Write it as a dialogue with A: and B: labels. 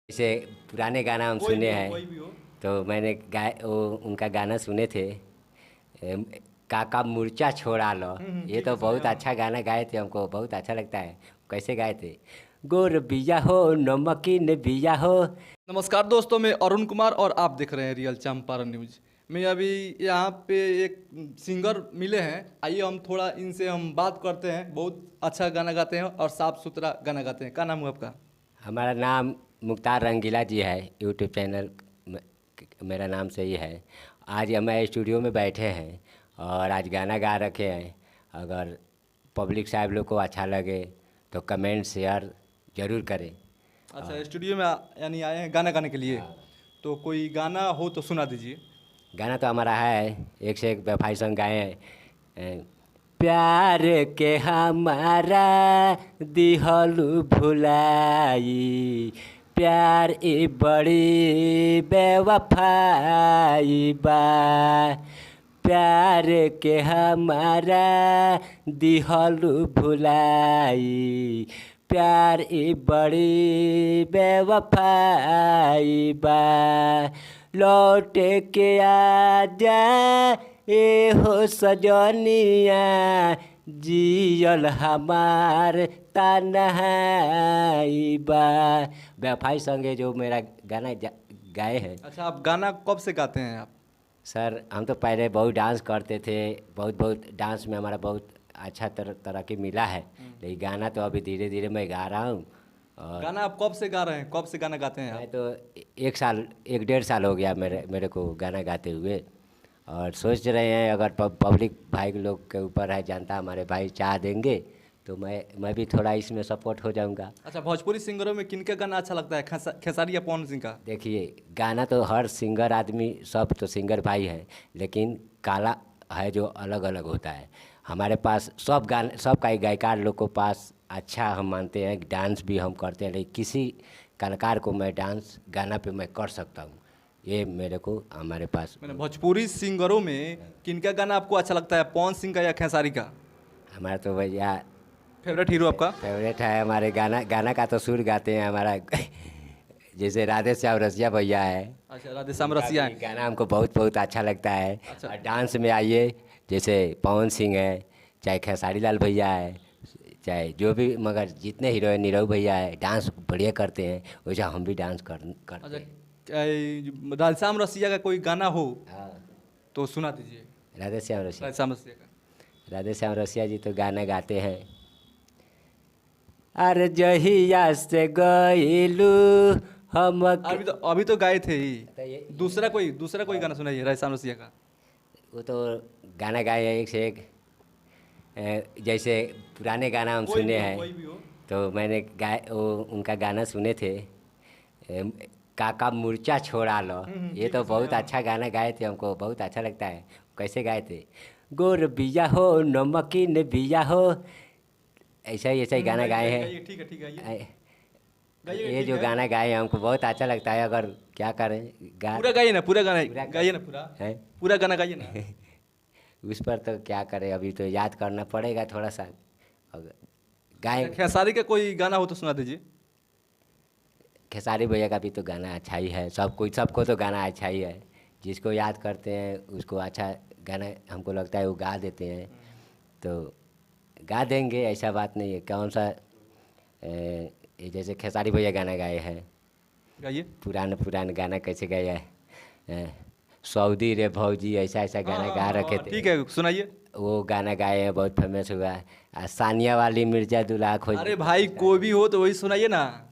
A: जैसे पुराने गाना हम
B: कोई भी
A: सुने
B: हो,
A: हैं
B: कोई भी हो।
A: तो मैंने उनका गाना सुने थे। एम, काका मुर्चा छोड़ा लो। ये
B: ठीक है,
A: तो
B: सुने
A: बहुत
B: हाँ।
A: अच्छा गाना गाए थे, हमको बहुत अच्छा लगता है। कैसे गाए थे? गोर बिया हो नमकीन बिया हो।
B: नमस्कार दोस्तों, मैं अरुण कुमार और आप देख रहे हैं रियल चंपारण न्यूज। मैं अभी यहाँ पे एक सिंगर मिले हैं, आइए हम थोड़ा इनसे हम बात करते हैं। बहुत अच्छा गाना गाते हैं और साफ सुथरा गाना गाते हैं। क्या नाम है आपका?
A: हमारा नाम मुख्तार रंगीला जी है। यूट्यूब चैनल मेरा नाम सही है। आज हम स्टूडियो में बैठे हैं और आज गाना गा रखे हैं। अगर पब्लिक साहब लोग को अच्छा लगे तो कमेंट शेयर ज़रूर करें।
B: अच्छा, स्टूडियो में यानी आए हैं गाना गाने के लिए। तो कोई गाना हो तो सुना दीजिए।
A: गाना तो हमारा है, एक से एक बेवफाई सॉन्ग गाए हैं। प्यार के हमारा दिहलु भुलाई, प्यार ई बड़ी बेवफाई बा। प्यार के हमारा दिहलु भुलाई, प्यार ई बड़ी बेवफाई बा। लौट के आजा ए हो सजनिया, जियल हमार तन्हाई बा। बेवफाई सॉन्ग है जो मेरा गाना गाए हैं।
B: अच्छा, आप गाना कब से गाते हैं आप?
A: सर हम तो पहले बहुत डांस करते थे, बहुत डांस में हमारा बहुत अच्छा तरक्की मिला है। लेकिन गाना तो अभी धीरे धीरे मैं गा रहा हूँ। और
B: गाना आप कब से गा रहे हैं? कब से गाना गाते हैं
A: मैं
B: आप?
A: तो एक साल, एक डेढ़ साल हो गया मेरे को गाना गाते हुए। और सोच रहे हैं अगर पब्लिक भाई लोग के ऊपर है, जनता हमारे भाई चाह देंगे तो मैं भी थोड़ा इसमें सपोर्ट हो जाऊंगा।
B: अच्छा, भोजपुरी सिंगरों में किनका गाना अच्छा लगता है? खेसारी या पवन सिंह का?
A: देखिए, गाना तो हर सिंगर आदमी, सब तो सिंगर भाई है, लेकिन काला है जो अलग अलग होता है। हमारे पास सब गाने, सब का गायकार लोग को पास अच्छा हम मानते हैं। डांस भी हम करते हैं, लेकिन किसी कलाकार को मैं डांस गाना पे मैं कर सकता हूँ, ये मेरे को हमारे पास।
B: मैंने भोजपुरी सिंगरों में किनका गाना आपको अच्छा लगता है? पवन सिंह का या खेसारी का?
A: हमारा तो भैया
B: फेवरेट हीरो आपका?
A: फेवरेट है हमारे। गाना गाना का तो सुर गाते हैं हमारा जैसे राधे श्याम रसिया भैया है।
B: अच्छा, राधेश्याम
A: उनका
B: रसिया
A: भी
B: है।
A: गाना हमको बहुत अच्छा लगता है।
B: अच्छा।
A: और डांस में आइए, जैसे पवन सिंह है, चाहे खेसारी लाल भैया है, चाहे जो भी, मगर जितने हीरो है, नीरव भैया है, डांस बढ़िया करते हैं। वैसे हम भी डांस करते
B: अच्छा,
A: हैं।
B: राधेश्याम रसिया का कोई गाना हो
A: हाँ,
B: तो सुना दीजिए।
A: राधे श्याम रसिया।
B: राधेश्याम रसिया का।
A: राधे श्याम रसिया जी तो गाना गाते हैं। अरे जहिया से गइलू हम।
B: अभी तो गाए थे ही।
A: तो ये
B: दूसरा कोई गाना सुनाइए राधेश्याम रसिया का।
A: वो तो गाना गाए हैं एक से एक। जैसे पुराने गाना हम
B: कोई भी
A: सुने
B: हो,
A: हैं
B: कोई भी हो।
A: तो मैंने उनका गाना सुने थे। एम, काका मुर्चा छोड़ा लो। ये
B: ठीक है,
A: तो
B: सुने
A: बहुत
B: हाँ।
A: अच्छा गाना गाए थे, हमको बहुत अच्छा लगता है। कैसे गाए थे? गोर बिया हो नमकीन बिया हो। ऐसा ही गाना
B: गाइए
A: गाए
B: गाइए
A: हैं।
B: गाइए, ठीक है ठीक है, गाइए।
A: ऐ-
B: गाइए,
A: ये
B: ठीक
A: जो
B: है।
A: गाना गाए हैं हमको बहुत अच्छा लगता है। अगर क्या करें,
B: पूरा गाइए ना, पूरा गाना
A: पूरा
B: गाइए ना, पूरा।
A: है
B: पूरा गाना गाइए ना।
A: उस पर तो क्या करें, अभी तो याद करना पड़ेगा थोड़ा सा। अगर गाए,
B: अच्छा, खेसारी का कोई गाना हो तो सुना दीजिए।
A: खेसारी भैया का भी तो गाना अच्छा ही है। सबको तो गाना अच्छा ही है। जिसको याद करते हैं उसको अच्छा गाना हमको लगता है वो गा देते हैं। तो गा देंगे, ऐसा बात नहीं है। कौन सा ये जैसे खेसारी भैया गाना गाए हैं,
B: गाइए।
A: पुराने पुराने गाना कैसे गाए हैं? सऊदी रे भौजी, ऐसा ऐसा
B: हाँ
A: गाना
B: हाँ
A: गा
B: हाँ
A: रखे
B: हाँ,
A: थे।
B: ठीक है, सुनाइए।
A: वो गाना गाए हैं, बहुत फेमस हुआ है। सानिया वाली मिर्जा दुल्हा खोज।
B: अरे भाई, कोई भी हो तो वही सुनाइए ना।